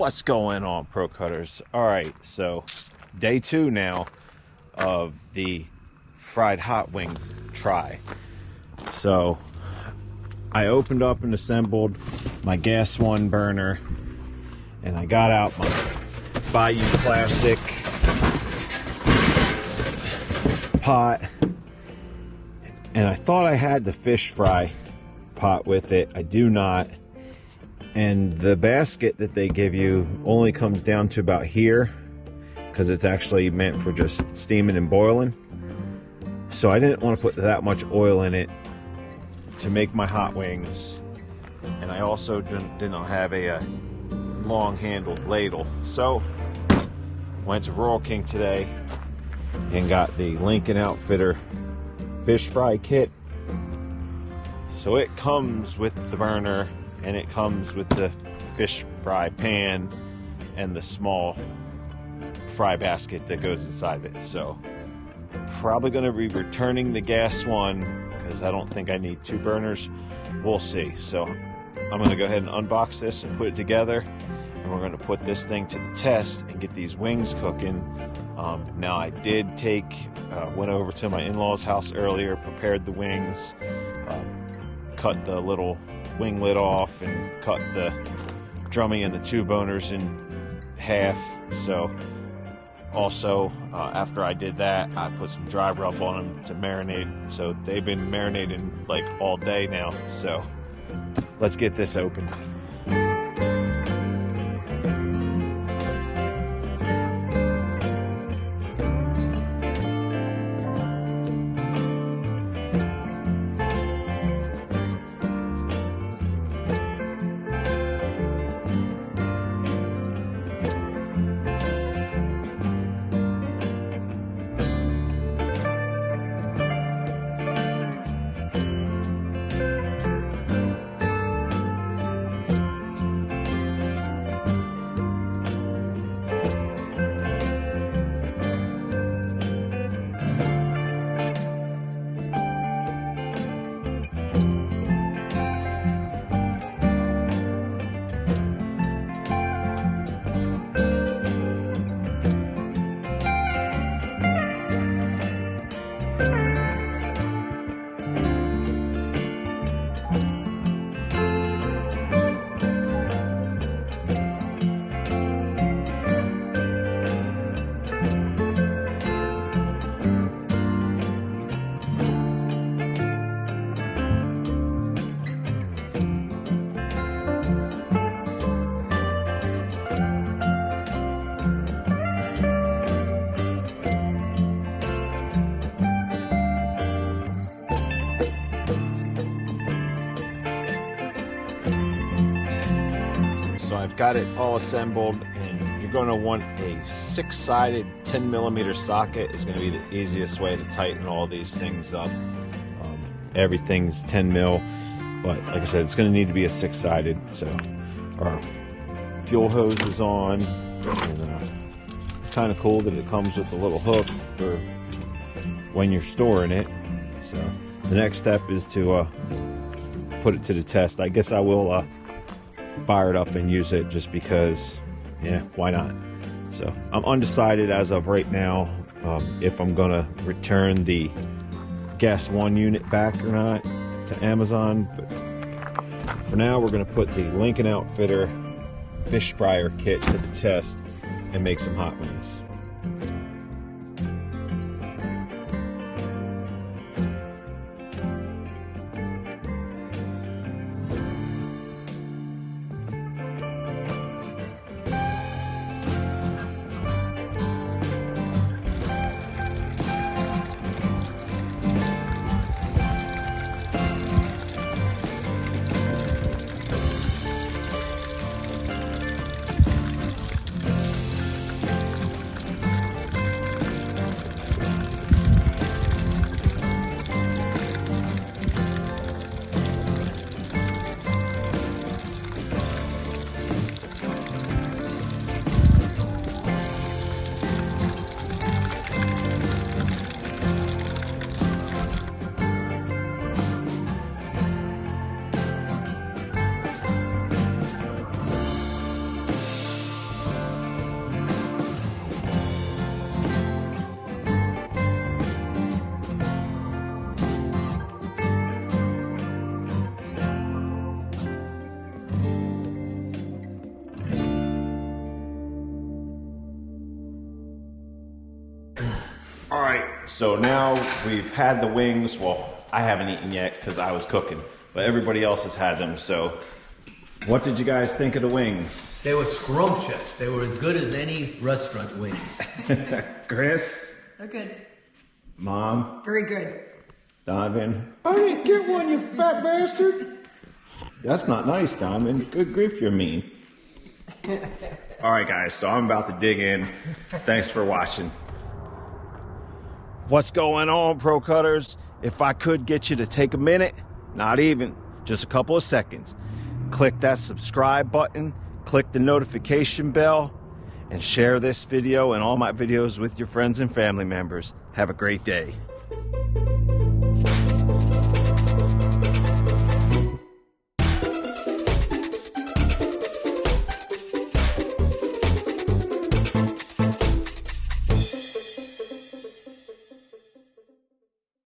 What's going on, Pro Cutters? All right, so day 2 now of the fried hot wing try. So I opened up and assembled my gas one burner, and I got out my Bayou Classic pot, and I thought I had the fish fry pot with it. I do not. And the basket that they give you only comes down to about here, because it's actually meant for just steaming and boiling. So I didn't want to put that much oil in it to make my hot wings, and I also didn't have a long handled ladle. So went to Rural King today and got the Lincoln Outfitter fish fry kit. So it comes with the burner, and it comes with the fish fry pan and the small fry basket that goes inside it. So probably going to be returning the gas one because I don't think I need 2 burners. We'll see. So I'm going to go ahead and unbox this and put it together, and we're going to put this thing to the test and get these wings cooking. Now I did went over to my in-laws house earlier, prepared the wings, cut the little wing lid off, and cut the drummy and the 2 boners in half. So also after I did that, I put some dry rub on them to marinate. So they've been marinating like all day now. So let's get this open. So I've got it all assembled, and you're going to want a 6-sided 10mm socket. Is going to be the easiest way to tighten all these things up. Everything's 10 mil, but like I said, it's going to need to be a 6-sided. So our fuel hose is on, and it's kind of cool that it comes with a little hook for when you're storing it. So the next step is to put it to the test. I guess I will fire it up and use it just because, yeah, why not? So I'm undecided as of right now if I'm gonna return the gas one unit back or not to Amazon, but for now we're gonna put the Lincoln Outfitter fish fryer kit to the test and make some hot wings. so now we've had the wings. Well, I haven't eaten yet because I was cooking, but everybody else has had them. So what did you guys think of the wings? They were scrumptious. They were as good as any restaurant wings. Chris? They're good. Mom? Very good. Donovan? I didn't get one, you fat bastard. That's not nice, Donovan. Good grief, you're mean. All right, guys, so I'm about to dig in. Thanks for watching. What's going on, Pro Cutters? If I could get you to take a minute, not even, just a couple of seconds, click that subscribe button, click the notification bell, and share this video and all my videos with your friends and family members. Have a great day.